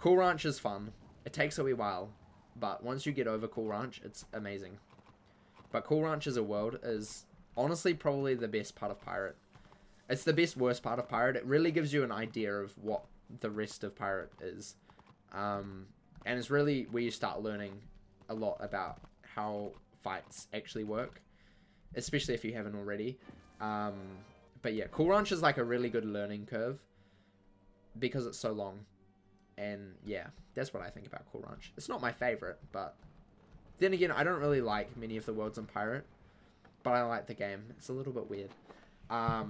Cool Ranch is fun. It takes a wee while, but once you get over Cool Ranch, it's amazing. But Cool Ranch as a world is honestly probably the best part of Pirate. It's the best worst part of Pirate. It really gives you an idea of what the rest of Pirate is. And it's really where you start learning a lot about how fights actually work, especially if you haven't already. But yeah, Cool Ranch is like a really good learning curve because it's so long. And yeah, that's what I think about Cool Ranch. It's not my favorite, but then again, I don't really like many of the worlds in Pirate, but I like the game. It's a little bit weird. I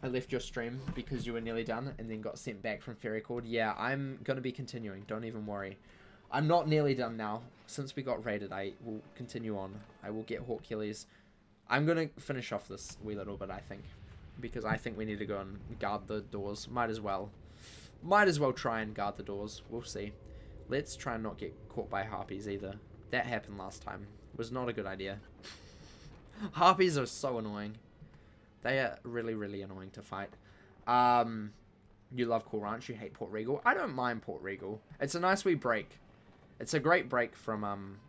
left your stream because you were nearly done and then got sent back from Fairy Cord. Yeah, I'm going to be continuing. Don't even worry. I'm not nearly done now. Since we got raided, I will continue on. I will get Hawkules. I'm going to finish off this wee little bit, I think. Because I think we need to go and guard the doors. Might as well. Might as well try and guard the doors. We'll see. Let's try and not get caught by harpies either. That happened last time. It was not a good idea. Harpies are so annoying. They are really, really annoying to fight. You love Cool Ranch. You hate Port Regal. I don't mind Port Regal. It's a nice wee break. It's a great break from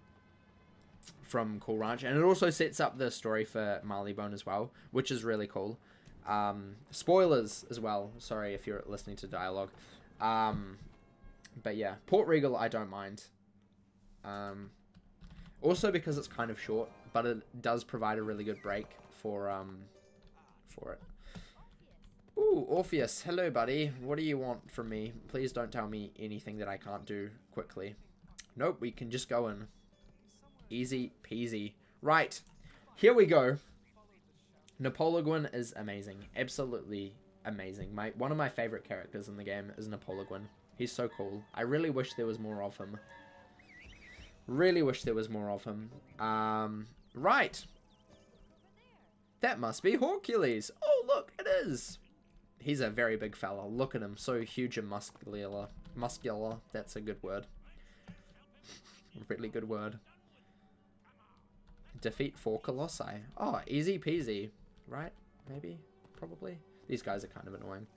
Cool Ranch. And it also sets up the story for Marleybone as well, which is really cool. Spoilers as well. Sorry if you're listening to dialogue. But yeah, Port Regal I don't mind. Also because it's kind of short, but it does provide a really good break for it. Ooh, Orpheus. Hello, buddy. What do you want from me? Please don't tell me anything that I can't do quickly. Nope, we can just go in. Easy peasy. Right. Here we go. Napoleon is amazing. Absolutely amazing. One of my favorite characters in the game is Napoleon. He's so cool. I really wish there was more of him. Really wish there was more of him. Right. That must be Hawkules. Oh, look, it is. He's a very big fella. Look at him. So huge and muscular. Muscular. That's a good word. Really good word. Defeat 4 Colossi. Oh, easy peasy. Right? Maybe? Probably? These guys are kind of annoying.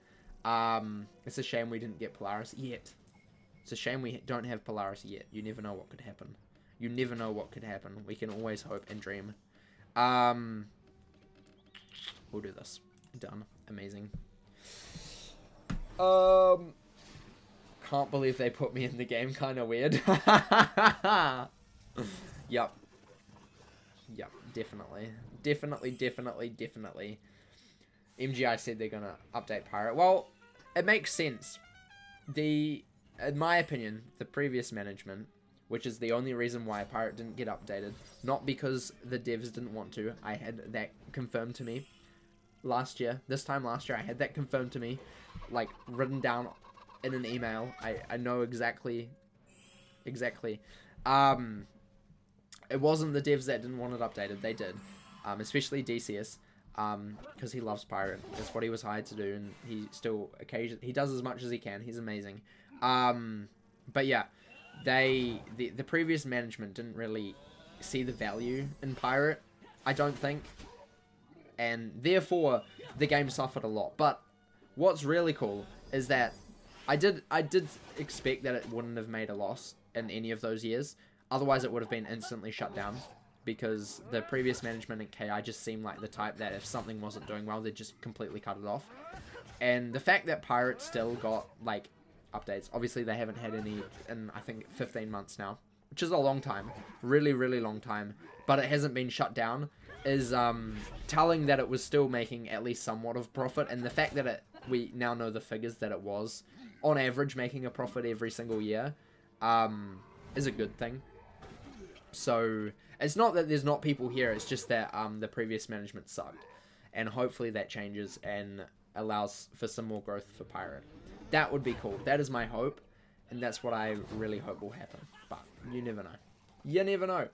It's a shame we didn't get Polaris yet. It's a shame we don't have Polaris yet. You never know what could happen. You never know what could happen. We can always hope and dream. We'll do this. Done. Amazing. Can't believe they put me in the game. Kind of weird. Yep. Yep. Definitely. Definitely. MGI said they're gonna update Pirate. Well, it makes sense. In my opinion, the previous management, which is the only reason why Pirate didn't get updated, not because the devs didn't want to. I had that confirmed to me this time last year. I had that confirmed to me, like written down in an email. I know exactly. It wasn't the devs that didn't want it updated. They did, especially DCS, because he loves Pirate. That's what he was hired to do, and he still he does as much as he can. He's amazing. But yeah, the previous management didn't really see the value in Pirate, I don't think, and therefore the game suffered a lot. But what's really cool is that I did expect that it wouldn't have made a loss in any of those years. Otherwise, it would have been instantly shut down, because the previous management at KI just seemed like the type that if something wasn't doing well, they'd just completely cut it off. And the fact that Pirate still got like updates, obviously they haven't had any in I think 15 months now, which is a long time, really long time, but it hasn't been shut down, is telling that it was still making at least somewhat of profit. And the fact that we now know the figures that it was on average making a profit every single year is a good thing. So it's not that there's not people here, it's just that the previous management sucked, and hopefully that changes and allows for some more growth for Pirate. That would be cool. That is my hope, and that's what I really hope will happen. But you never know. You never know.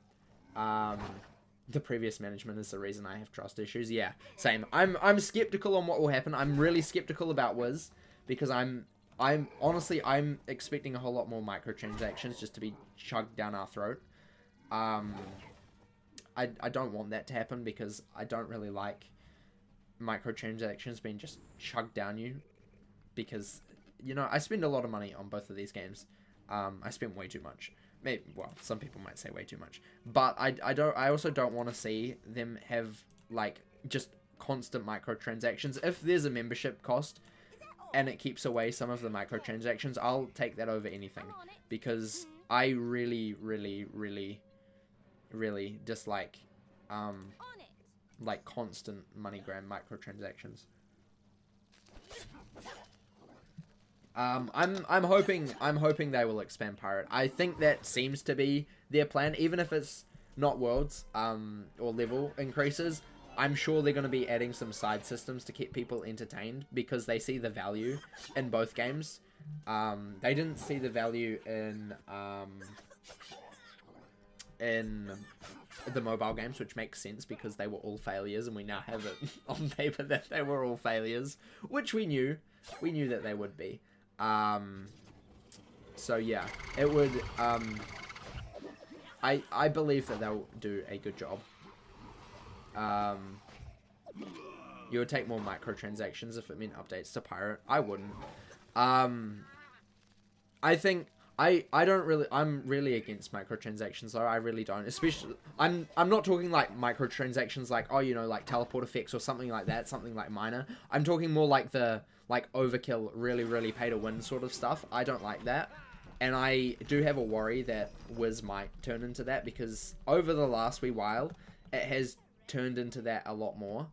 The previous management is the reason I have trust issues. Yeah, same. I'm skeptical on what will happen. I'm really skeptical about Wiz, because I'm honestly expecting a whole lot more microtransactions just to be chugged down our throat. I don't want that to happen, because I don't really like microtransactions being just chugged down you, because you know, I spend a lot of money on both of these games. I spent way too much. Maybe, well, some people might say way too much, but I also don't want to see them have like just constant microtransactions. If there's a membership cost and it keeps away some of the microtransactions, I'll take that over anything, because I really dislike like constant money grab microtransactions. I'm hoping they will expand Pirate. I think that seems to be their plan, even if it's not worlds or level increases. I'm sure they're going to be adding some side systems to keep people entertained, because they see the value in both games. They didn't see the value in the mobile games, which makes sense because they were all failures, and we now have it on paper that they were all failures, which we knew that they would be. So yeah, it would, I believe that they'll do a good job. You would take more microtransactions if it meant updates to Pirate. I wouldn't. I think I'm really against microtransactions though. I really don't. Especially, I'm not talking like microtransactions like, oh, you know, like teleport effects or something like that, something like minor. I'm talking more like the overkill, really pay to win sort of stuff. I don't like that. And I do have a worry that Wiz might turn into that, because over the last wee while, it has turned into that a lot more.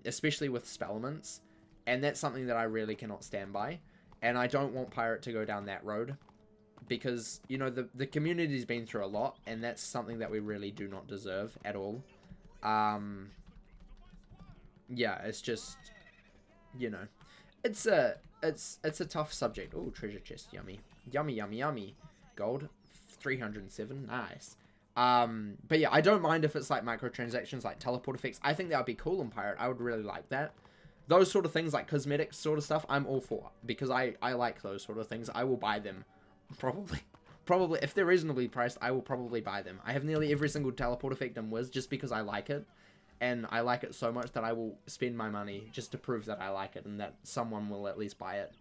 Especially with Spellements. And that's something that I really cannot stand by. And I don't want Pirate to go down that road, because, you know, the community's been through a lot, and that's something that we really do not deserve at all. Yeah, it's just, you know, it's a tough subject. Oh, treasure chest, yummy. Yummy. Gold, 307, nice. But yeah, I don't mind if it's like microtransactions, like teleport effects. I think that would be cool on Pirate. I would really like that. Those sort of things, like cosmetics sort of stuff, I'm all for, because I like those sort of things. I will buy them, probably, if they're reasonably priced, I will probably buy them. I have nearly every single teleport effect in Wiz just because I like it, and I like it so much that I will spend my money just to prove that I like it and that someone will at least buy it.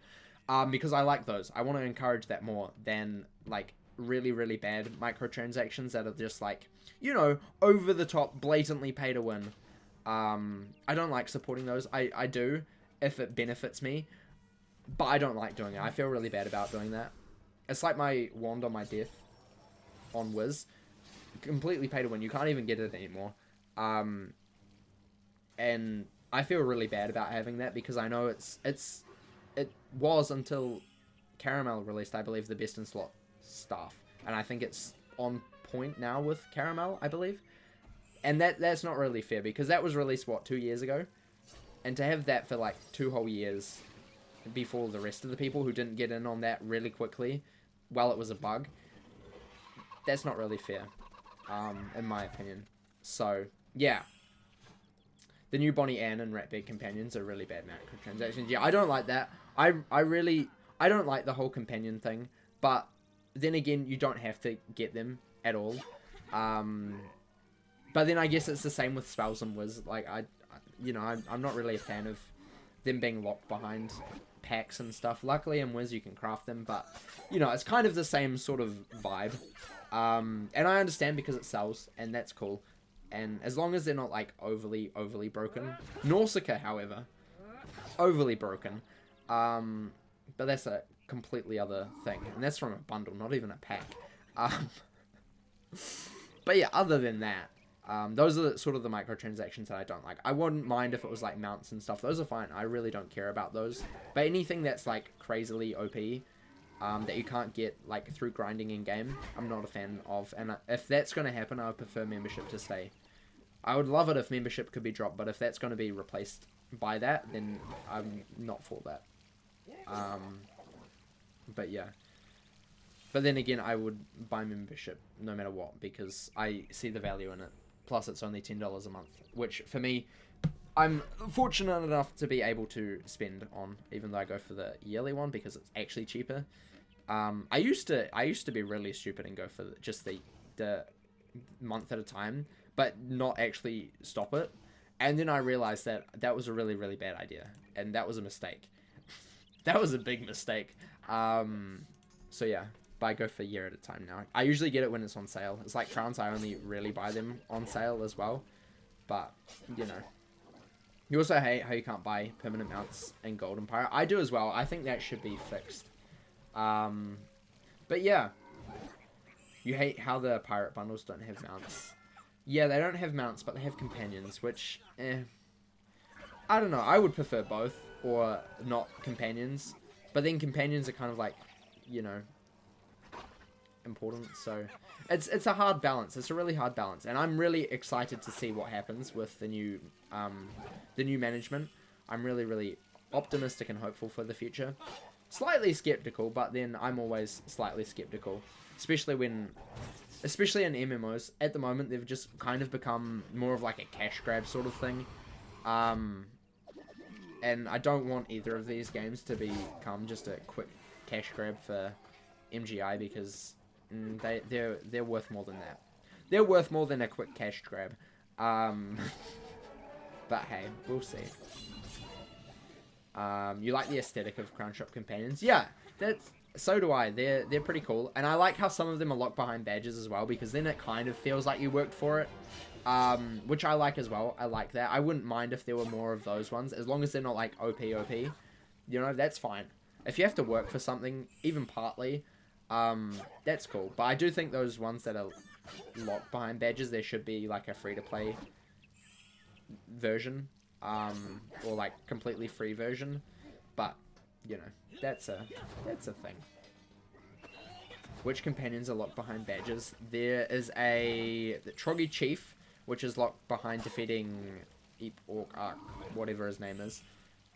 Because I like those. I want to encourage that more than, like, really bad microtransactions that are just, like, you know, over the top, blatantly pay to win. I don't like supporting those. I do if it benefits me, but I don't like doing it. I feel really bad about doing that. It's like my wand on my death on Wiz. Completely pay to win. You can't even get it anymore. And I feel really bad about having that, because I know it was, until Caramel released, I believe, the best in slot staff. And I think it's on point now with Caramel, I believe. And that's not really fair, because that was released, what, 2 years ago? And to have that for, like, 2 whole years before the rest of the people who didn't get in on that really quickly while it was a bug, that's not really fair, in my opinion. So, yeah. The new Bonnie Ann and Ratbag companions are really bad microtransactions. Yeah, I don't like that. I don't like the whole companion thing, but then again, you don't have to get them at all. But then I guess it's the same with Spells and Wiz. Like, I'm not really a fan of them being locked behind packs and stuff. Luckily in Wiz you can craft them, but, you know, it's kind of the same sort of vibe. And I understand, because it sells, and that's cool. And as long as they're not, like, overly broken. Nausicaa, however, overly broken. But that's a completely other thing. And that's from a bundle, not even a pack. But yeah, other than that, those are sort of the microtransactions that I don't like. I wouldn't mind if it was like mounts and stuff. Those are fine. I really don't care about those. But anything that's like crazily OP, that you can't get like through grinding in game, I'm not a fan of. And if that's going to happen, I would prefer membership to stay. I would love it if membership could be dropped, but if that's going to be replaced by that, then I'm not for that. But yeah. But then again, I would buy membership no matter what, because I see the value in it. Plus, it's only $10 a month, which for me, I'm fortunate enough to be able to spend on, even though I go for the yearly one because it's actually cheaper. I used to be really stupid and go for just the month at a time, but not actually stop it. And then I realized that that was a really bad idea, and that was a mistake. That was a big mistake. So yeah, but I go for a year at a time now. I usually get it when it's on sale. It's like crowns, I only really buy them on sale as well. But, you know. You also hate how you can't buy permanent mounts in Golden Pirate. I do as well. I think that should be fixed. But yeah. You hate how the pirate bundles don't have mounts. Yeah, they don't have mounts, but they have companions, which, I don't know. I would prefer both, or not companions. But then companions are kind of like, you know, important. So it's a hard balance. It's a really hard balance, and I'm really excited to see what happens with the new management. I'm really optimistic and hopeful for the future. Slightly skeptical, but then I'm always slightly skeptical, especially in MMOs. At the moment, they've just kind of become more of like a cash grab sort of thing. And I don't want either of these games to become just a quick cash grab for MGI, because they're worth more than that. They're worth more than a quick cash grab. But hey, we'll see. You like the aesthetic of Crown Shop companions? Yeah, so do I. They're pretty cool, and I like how some of them are locked behind badges as well, because then it kind of feels like you worked for it. Which I like as well. I like that. I wouldn't mind if there were more of those ones, as long as they're not like OP. You know, that's fine. If you have to work for something, even partly, that's cool. But I do think those ones that are locked behind badges, there should be like a free-to-play version, or like completely free version. But you know, that's a thing. Which companions are locked behind badges? There is the Troggy Chief, which is locked behind defeating whatever his name is.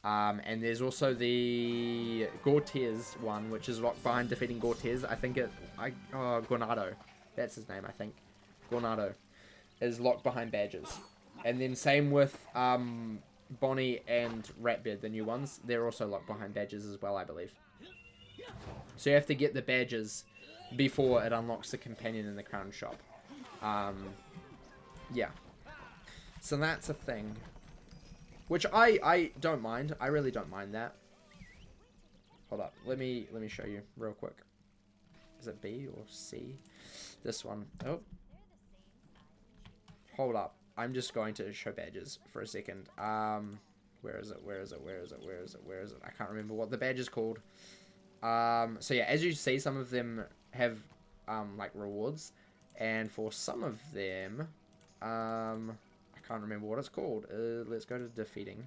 And there's also the Gortez one, which is locked behind defeating Gortez. I think Gornado. That's his name, I think. Gornado is locked behind badges. And then same with Bonnie and Ratbeard, the new ones. They're also locked behind badges as well, I believe. So you have to get the badges before it unlocks the companion in the Crown Shop. Yeah. So that's a thing. Which I don't mind. I really don't mind that. Hold up. Let me show you real quick. Is it B or C? This one. Oh. Hold up. I'm just going to show badges for a second. Where is it? I can't remember what the badge is called. So yeah, as you see, some of them have like rewards, and for some of them, I can't remember what it's called. Let's go to defeating.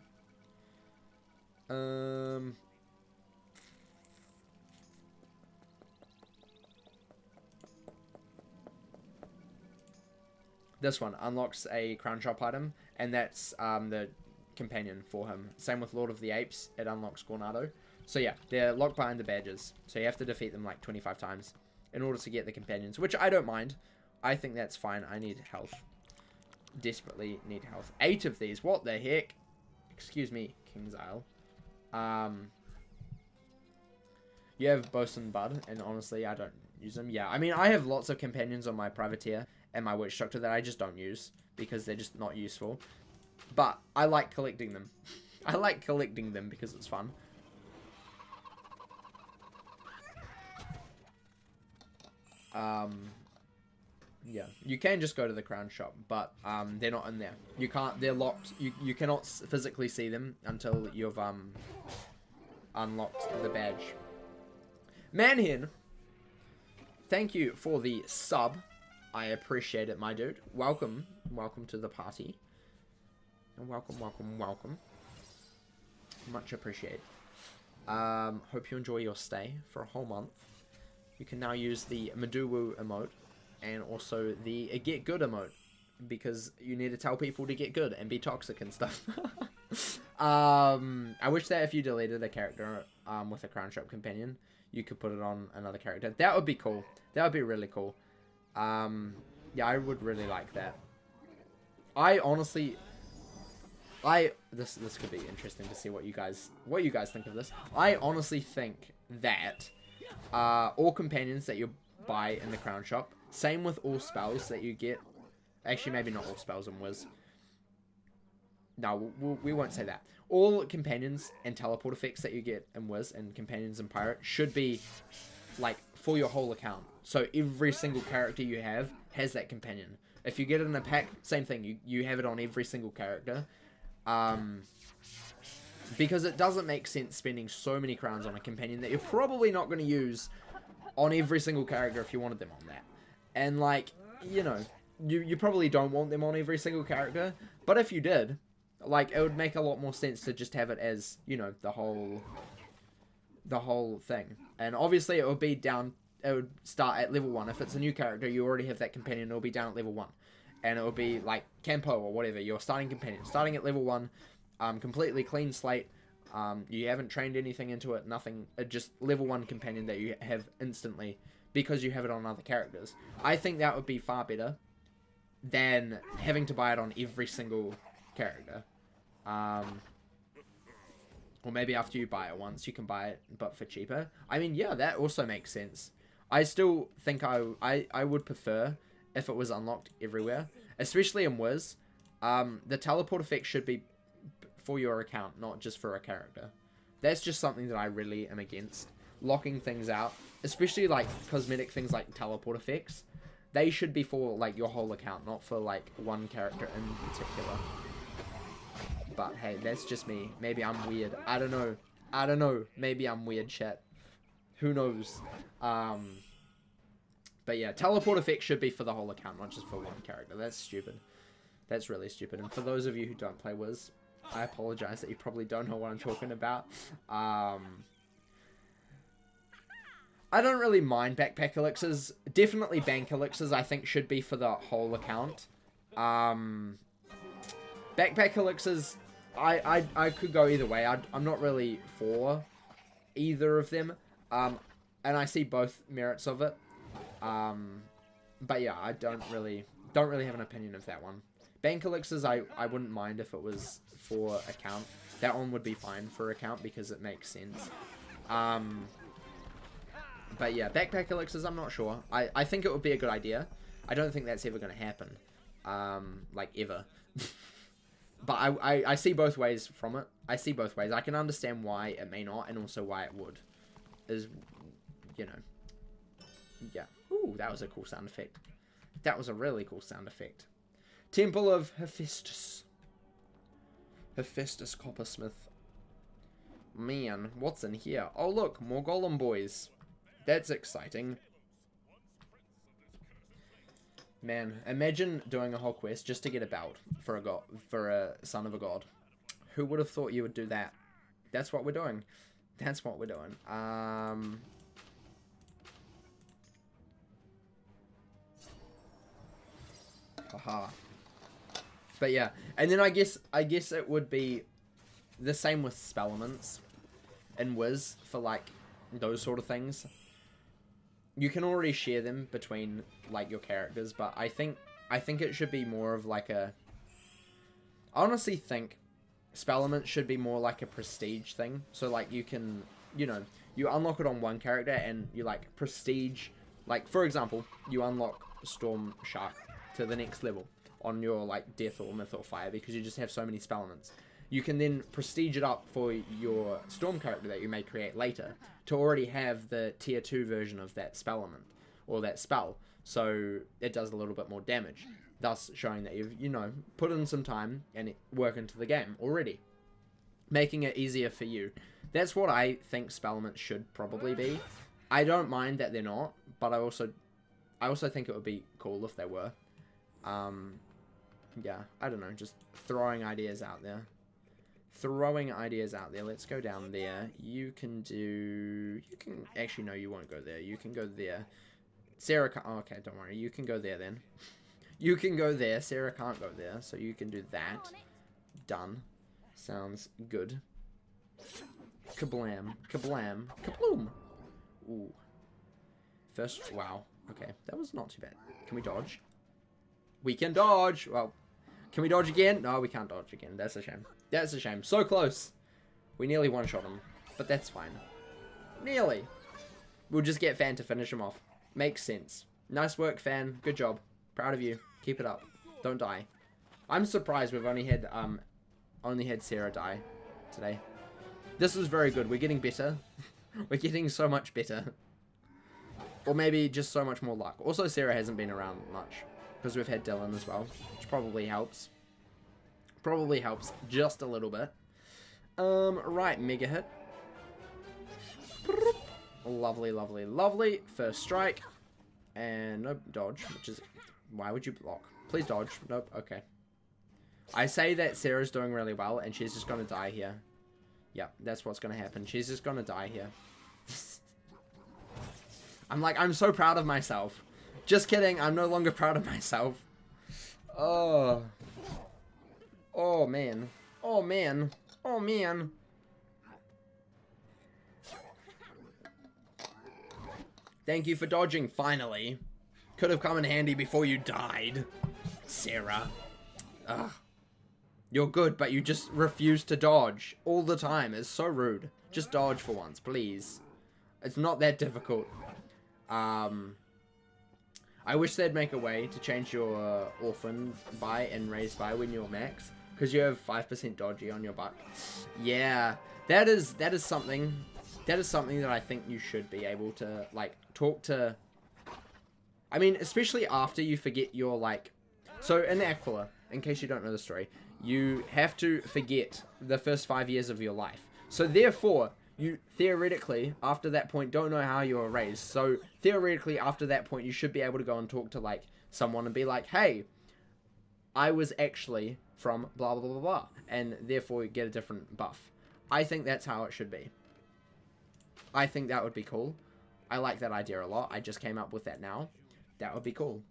This one unlocks a Crown Shop item, and that's the companion for him. Same with Lord of the Apes, it unlocks Gornado. So yeah, they're locked behind the badges, so you have to defeat them like 25 times in order to get the companions, which I don't mind. I think that's fine. I need health. Desperately need health. 8 of these, what the heck? Excuse me, King's Isle. You have Bosun Bud, and honestly, I don't use them. Yeah, I mean, I have lots of companions on my privateer and my witch doctor that I just don't use because they're just not useful. But I like collecting them. I like collecting them because it's fun. Yeah, you can just go to the Crown Shop, but they're not in there. You can't. They're locked. You cannot physically see them until you've unlocked the badge. Manhin, thank you for the sub. I appreciate it, my dude. Welcome to the party. And welcome. Much appreciated. Hope you enjoy your stay for a whole month. You can now use the Maduwu emote and also the Get Good emote, because you need to tell people to get good and be toxic and stuff. I wish that if you deleted a character with a Crown Shop companion, you could put it on another character. That would be cool. That would be really cool. Yeah, I would really like that. I honestly, this could be interesting to see what you guys think of this. I honestly think that all companions that you buy in the Crown Shop, same with all spells that you get. Actually, maybe not all spells in Wiz. No, we won't say that. All companions and teleport effects that you get in Wiz and companions and Pirate should be, like, for your whole account. So every single character you have has that companion. If you get it in a pack, same thing. You have it on every single character. Because it doesn't make sense spending so many crowns on a companion that you're probably not going to use on every single character if you wanted them on that. And, like, you know, you probably don't want them on every single character. But if you did, like, it would make a lot more sense to just have it as, you know, the whole thing. And obviously it would be down, it would start at level 1. If it's a new character, you already have that companion, it'll be down at level 1. And it will be like Campo or whatever, your starting companion. Starting at level 1, completely clean slate. You haven't trained anything into it, nothing. Just level 1 companion that you have instantly because you have it on other characters. I think that would be far better than having to buy it on every single character. Or maybe after you buy it once, you can buy it, but for cheaper. I mean, yeah, that also makes sense. I still think I would prefer if it was unlocked everywhere, especially in Wiz. The teleport effect should be for your account, not just for a character. That's just something that I really am against. Locking things out, especially like cosmetic things like teleport effects, they should be for like your whole account, not for like one character in particular. But hey, that's just me. Maybe I'm weird. I don't know. Maybe I'm weird, chat. Who knows? But yeah, teleport effect should be for the whole account, not just for one character. That's stupid. That's really stupid. And for those of you who don't play Wiz, I apologize that you probably don't know what I'm talking about. I don't really mind backpack elixirs. Definitely bank elixirs, I think, should be for the whole account. Backpack elixirs, I could go either way. I'm not really for either of them. And I see both merits of it. But yeah, I don't really have an opinion of that one. Bank elixirs, I wouldn't mind if it was for account. That one would be fine for account because it makes sense. But yeah, backpack elixirs, I'm not sure. I think it would be a good idea. I don't think that's ever going to happen. Like, ever. But I see both ways from it. I see both ways. I can understand why it may not, and also why it would. Is, you know. Yeah. Ooh, that was a cool sound effect. That was a really cool sound effect. Temple of Hephaestus. Hephaestus Coppersmith. Man, what's in here? Oh look, more golem boys. That's exciting. Man, imagine doing a whole quest just to get a belt for a god, for a son of a god. Who would have thought you would do that? That's what we're doing. That's what we're doing. Haha. But yeah, and then I guess it would be the same with spell elements in Wiz for like those sort of things. You can already share them between like your characters, but I think it should be more of like a. I honestly think spell elements should be more like a prestige thing. So like you can, you know, you unlock it on one character and you like prestige. Like for example, you unlock Storm Shark to the next level on your like Death or Myth or Fire because you just have so many spell elements. You can then prestige it up for your Storm character that you may create later to already have the tier 2 version of that spell element or that spell, so it does a little bit more damage, thus showing that you've, you know, put in some time and work into the game already, making it easier for you. That's what I think spell elements should probably be. I don't mind that they're not, but I also think it would be cool if they were. Yeah, I don't know, just throwing ideas out there. Let's go down there. Actually, no, you won't go there. You can go there. Sarah can't, oh, okay, don't worry. You can go there then. You can go there. Sarah can't go there, so you can do that. Done. Sounds good. Kablam. Kablam. Kabloom. Ooh. First, wow. Okay, that was not too bad. Can we dodge? We can dodge! Well, can we dodge again? No, we can't dodge again. That's a shame. That's a shame. So close. We nearly one-shot him. But that's fine. Nearly. We'll just get Fan to finish him off. Makes sense. Nice work, Fan. Good job. Proud of you. Keep it up. Don't die. I'm surprised we've only had Only had Sarah die today. This was very good. We're getting better. We're getting so much better. Or maybe just so much more luck. Also, Sarah hasn't been around much. Because we've had Dylan as well. Which probably helps. Probably helps just a little bit. Right, mega hit. Lovely, lovely, lovely. First strike. And nope, dodge. Which is... Why would you block? Please dodge. Nope, okay. I say that Sarah's doing really well, and she's just going to die here. Yep, that's what's going to happen. She's just going to die here. I'm so proud of myself. Just kidding, I'm no longer proud of myself. Oh. Oh, man. Oh, man. Oh, man. Thank you for dodging, finally. Could have come in handy before you died, Sarah. Ugh. You're good, but you just refuse to dodge all the time. It's so rude. Just dodge for once, please. It's not that difficult. I wish they'd make a way to change your orphan by and raise by when you're max, because you have 5% dodgy on your buck. Yeah, that is something. That is something that I think you should be able to like talk to. I mean, especially after you forget your like. So in Aquila, in case you don't know the story, you have to forget the first 5 years of your life. So therefore, you theoretically, after that point, don't know how you were raised. So theoretically, after that point, you should be able to go and talk to like someone and be like, hey, I was actually from blah, blah, blah, blah, and therefore get a different buff. I think that's how it should be. I think that would be cool. I like that idea a lot. I just came up with that now. That would be cool.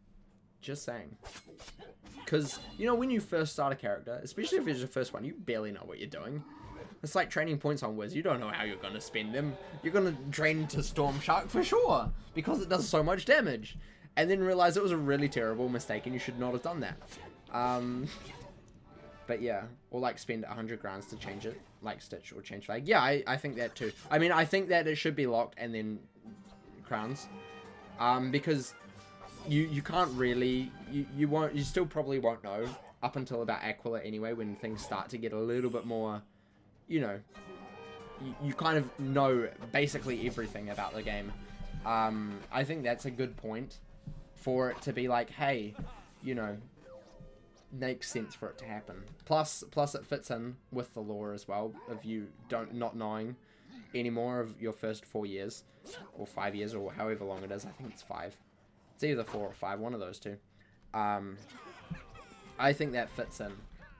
Just saying. Because, you know, when you first start a character, especially if it's your first one, you barely know what you're doing. It's like training points on Wiz. You don't know how you're going to spend them. You're going to train to Storm Shark for sure, because it does so much damage. And then realize it was a really terrible mistake and you should not have done that. But yeah, or like spend 100 grands to change it, like Stitch or change flag. Yeah, I think that too. I mean, I think that it should be locked and then crowns. Because you can't really, you still probably won't know up until about Aquila anyway, when things start to get a little bit more, you know, you kind of know basically everything about the game. I think that's a good point for it to be like, hey, you know, makes sense for it to happen. Plus it fits in with the lore as well of you not knowing any more of your first 4 years or 5 years or however long it is. I think it's 5. It's either 4 or 5, one of those two. I think that fits in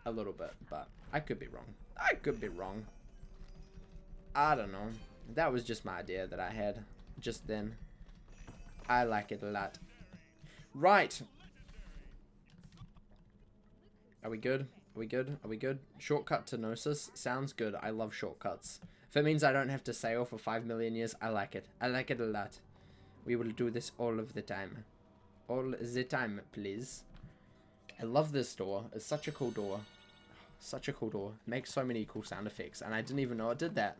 a little bit, but I could be wrong. I could be wrong. I don't know. That was just my idea that I had just then. I like it a lot. Right. Are we good? Are we good? Are we good? Shortcut to Gnosis. Sounds good. I love shortcuts. If it means I don't have to sail for 5 million years, I like it. I like it a lot. We will do this all of the time. All the time, please. I love this door. It's such a cool door. Such a cool door. It makes so many cool sound effects, and I didn't even know it did that.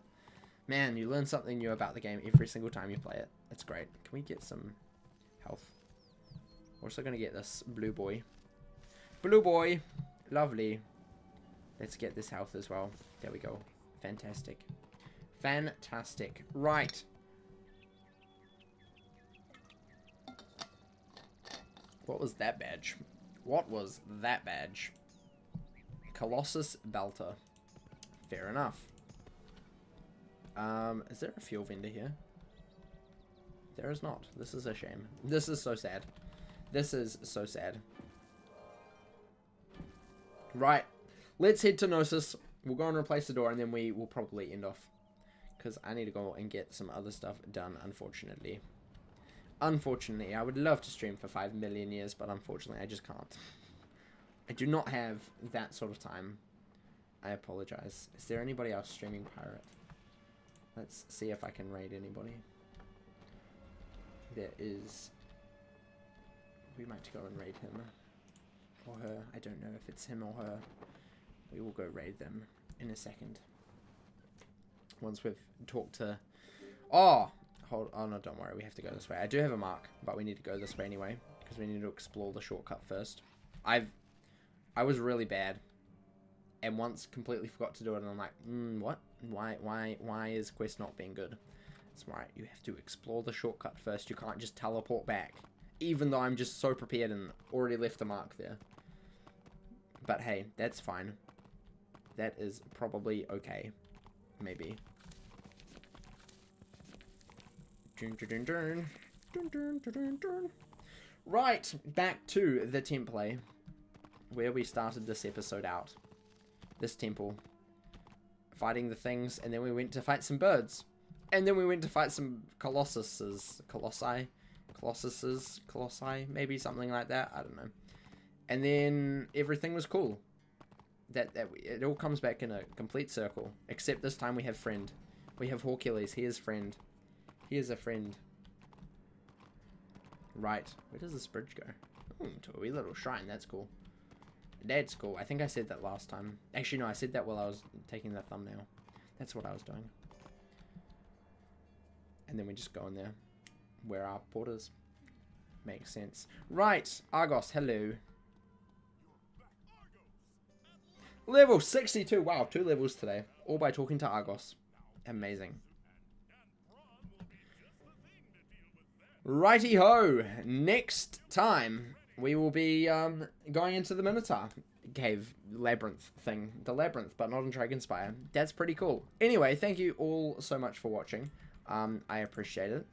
Man, you learn something new about the game every single time you play it. It's great. Can we get some health? We're also going to get this blue boy. Blue boy. Lovely. Let's get this health as well. There we go. Fantastic. Fantastic. Right. What was that badge? What was that badge? Colossus Belter. Fair enough. Is there a fuel vendor here? There is not. This is a shame. This is so sad. This is so sad. Right. Let's head to Gnosis. We'll go and replace the door, and then we will probably end off. Because I need to go and get some other stuff done, unfortunately. Unfortunately, I would love to stream for 5 million years, but unfortunately, I just can't. I do not have that sort of time. I apologize. Is there anybody else streaming Pirate? Let's see if I can raid anybody. There is... We might go and raid him. Or her. I don't know if it's him or her. We will go raid them in a second. Once we've talked to... Oh! Oh no, don't worry. We have to go this way. I do have a mark, but we need to go this way anyway. Because we need to explore the shortcut first. I was really bad and once completely forgot to do it, and I'm like, what? Why is quest not being good? That's right, you have to explore the shortcut first. You can't just teleport back, even though I'm just so prepared and already left a mark there. But hey, that's fine. That is probably okay. Maybe. Right, back to the temple, where we started this episode out. This temple. Fighting the things, and then we went to fight some birds. And then we went to fight some colossuses. Colossi? Maybe something like that. I don't know. And then everything was cool. It all comes back in a complete circle. Except this time we have friend. We have Hawkules. He is friend. He is a friend. Right. Where does this bridge go? Ooh, to a wee little shrine. That's cool. That's cool. I think I said that last time. Actually, no, I said that while I was taking the thumbnail. That's what I was doing. And then we just go in there. Where our port is. Makes sense. Right. Argos, hello. Level 62. Wow, 2 levels today. All by talking to Argos. Amazing. Righty-ho. Next time, we will be going into the Minotaur cave labyrinth thing. The labyrinth, but not in Dragonspire. That's pretty cool. Anyway, thank you all so much for watching. I appreciate it.